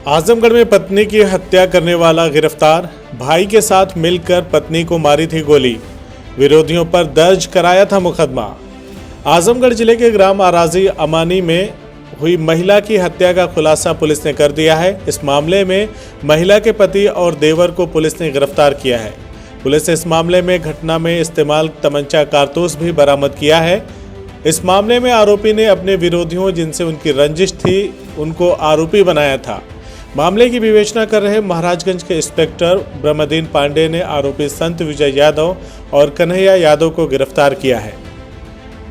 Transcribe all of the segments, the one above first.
आजमगढ़ में पत्नी की हत्या करने वाला गिरफ्तार। भाई के साथ मिलकर पत्नी को मारी थी गोली। विरोधियों पर दर्ज कराया था मुकदमा। आजमगढ़ जिले के ग्राम आराजी अमानी में हुई महिला की हत्या का खुलासा पुलिस ने कर दिया है। इस मामले में महिला के पति और देवर को पुलिस ने गिरफ्तार किया है। पुलिस ने इस मामले में घटना में इस्तेमाल तमंचा कारतूस भी बरामद किया है। इस मामले में आरोपी ने अपने विरोधियों जिनसे उनकी रंजिश थी उनको आरोपी बनाया था। मामले की विवेचना कर रहे महाराजगंज के इंस्पेक्टर ब्रह्मदीन पांडे ने आरोपी संत विजय यादव और कन्हैया यादव को गिरफ्तार किया है।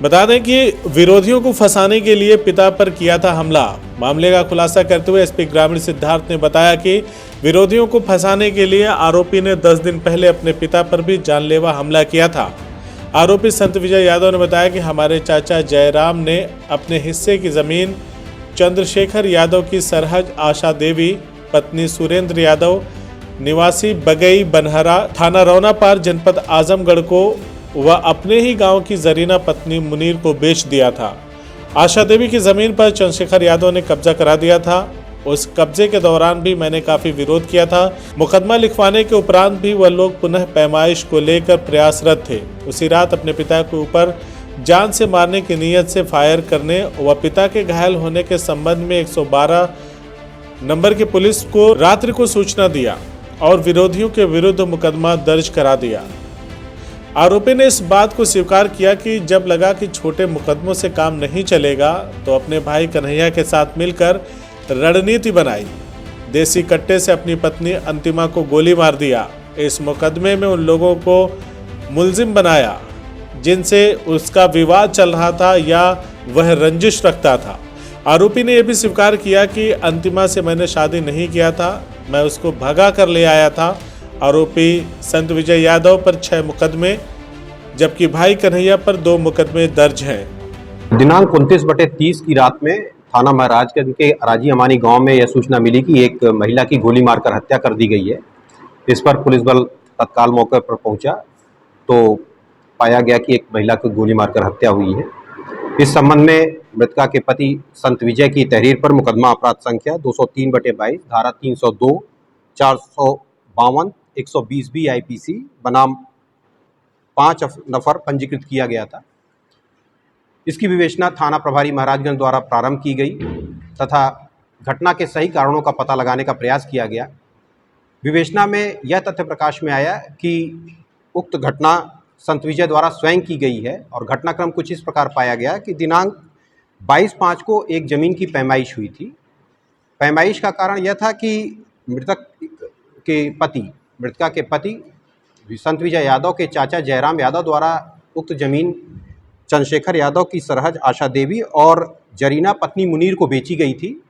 बता दें कि विरोधियों को फंसाने के लिए पिता पर किया था हमला। मामले का खुलासा करते हुए एसपी ग्रामीण सिद्धार्थ ने बताया कि विरोधियों को फंसाने के लिए आरोपी ने 10 दिन पहले अपने पिता पर भी जानलेवा हमला किया था। आरोपी संत विजय यादव ने बताया कि हमारे चाचा जयराम ने अपने हिस्से की जमीन चंद्रशेखर यादव की सरहज आशा देवी पत्नी सुरेंद्र यादव निवासी बगई बनहरा थाना रौनापार जनपद आजमगढ़ को व अपने ही गांव की जरीना पत्नी मुनीर को बेच दिया था। आशा देवी की जमीन पर चंद्रशेखर यादव ने कब्जा करा दिया था। उस कब्जे के दौरान भी मैंने काफी विरोध किया था। मुकदमा लिखवाने के उपरांत भी वह लोग पुनः पैमाइश को लेकर प्रयासरत थे। उसी रात अपने पिता के ऊपर जान से मारने की नीयत से फायर करने व पिता के घायल होने के संबंध में 112 नंबर की पुलिस को रात्रि को सूचना दिया और विरोधियों के विरुद्ध मुकदमा दर्ज करा दिया। आरोपी ने इस बात को स्वीकार किया कि जब लगा कि छोटे मुकदमों से काम नहीं चलेगा तो अपने भाई कन्हैया के साथ मिलकर रणनीति बनाई। देसी कट्टे से अपनी पत्नी अंतिमा को गोली मार दिया। इस मुकदमे में उन लोगों को मुलजिम बनाया जिनसे उसका विवाद चल रहा था या वह रंजिश रखता था। आरोपी ने यह भी स्वीकार किया कि अंतिमा से मैंने शादी नहीं किया था, मैं उसको भगा कर ले आया था। आरोपी संत विजय यादव पर 6 मुकदमे जबकि भाई कन्हैया पर 2 मुकदमे दर्ज हैं। दिनांक 29/30 की रात में थाना महाराजगंज के अराजी अमानी गांव में यह सूचना मिली कि एक महिला की गोली मारकर हत्या कर दी गई है। इस पर पुलिस बल तत्काल मौके पर पहुंचा तो पाया गया कि एक महिला को गोली मारकर हत्या हुई है। इस संबंध में मृतका के पति संत विजय की तहरीर पर मुकदमा अपराध संख्या 203/22 धारा 302 452 120B IPC बनाम 5 नफर पंजीकृत किया गया था। इसकी विवेचना थाना प्रभारी महाराजगंज द्वारा प्रारंभ की गई तथा घटना के सही कारणों का पता लगाने का प्रयास किया गया। विवेचना में यह तथ्य प्रकाश में आया कि उक्त घटना संत विजय द्वारा स्वयं की गई है और घटनाक्रम कुछ इस प्रकार पाया गया कि दिनांक 22/5 को एक ज़मीन की पैमाइश हुई थी। पैमाइश का कारण यह था कि मृतका के पति संत विजय यादव के चाचा जयराम यादव द्वारा उक्त ज़मीन चंद्रशेखर यादव की सरहज आशा देवी और जरीना पत्नी मुनीर को बेची गई थी।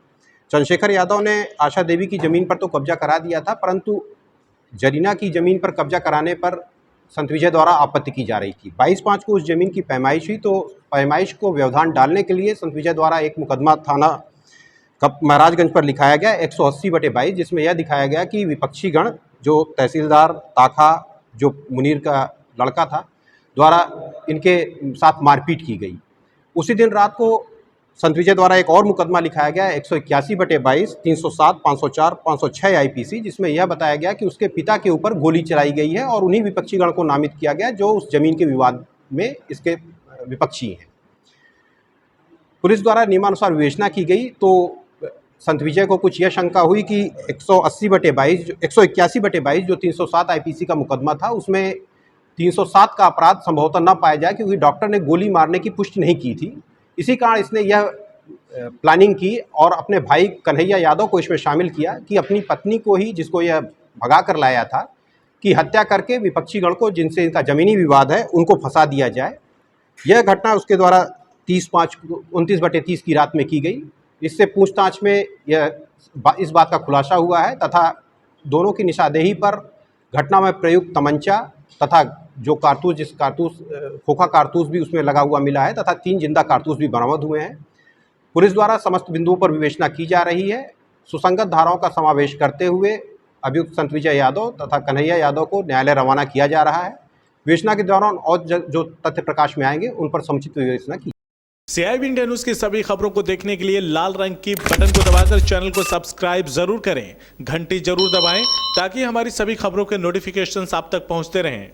चंद्रशेखर यादव ने आशा देवी की ज़मीन पर तो कब्जा करा दिया था, परंतु जरीना की ज़मीन पर कब्जा कराने पर संत विजय द्वारा आपत्ति की जा रही थी। 22/5 को उस जमीन की पैमाइश हुई तो पैमाइश को व्यवधान डालने के लिए संत विजय द्वारा एक मुकदमा थाना महाराजगंज पर लिखाया गया 180/22, जिसमें यह दिखाया गया कि विपक्षी गण जो तहसीलदार ताखा जो मुनीर का लड़का था द्वारा इनके साथ मारपीट की गई। उसी दिन रात को संत विजय द्वारा एक और मुकदमा लिखाया गया 181/22 307 504 506 IPC, जिसमें यह बताया गया कि उसके पिता के ऊपर गोली चलाई गई है और उन्हीं विपक्षी गण को नामित किया गया जो उस जमीन के विवाद में इसके विपक्षी हैं। पुलिस द्वारा नियमानुसार विवेचना की गई तो संत विजय को कुछ यह शंका हुई कि 181/22 जो 307 IPC का मुकदमा था उसमें 307 का अपराध संभवतः न पाया जाए क्योंकि डॉक्टर ने गोली मारने की पुष्टि नहीं की थी। इसी कारण इसने यह प्लानिंग की और अपने भाई कन्हैया यादव को इसमें शामिल किया कि अपनी पत्नी को ही, जिसको यह भगा कर लाया था, कि हत्या करके विपक्षी गण को जिनसे इनका ज़मीनी विवाद है उनको फंसा दिया जाए। यह घटना उसके द्वारा 29/30 की रात में की गई। इससे पूछताछ में इस बात का खुलासा हुआ है तथा दोनों की निशानदेही पर घटना में प्रयुक्त तमंचा तथा जो कारतूस खोखा कारतूस भी उसमें लगा हुआ मिला है तथा 3 जिंदा कारतूस भी बरामद हुए हैं। पुलिस द्वारा समस्त बिंदुओं पर विवेचना की जा रही है। सुसंगत धाराओं का समावेश करते हुए अभियुक्त संत विजय यादव तथा कन्हैया यादव को न्यायालय रवाना किया जा रहा है। विवेचना के दौरान और जो तथ्य प्रकाश में आएंगे उन पर समुचित विवेचना की CIB इंडिया न्यूज की सभी खबरों को देखने के लिए लाल रंग की बटन को दबाकर चैनल को सब्सक्राइब जरूर करें, घंटी जरूर दबाएं ताकि हमारी सभी खबरों के नोटिफिकेशंस आप तक पहुंचते रहें।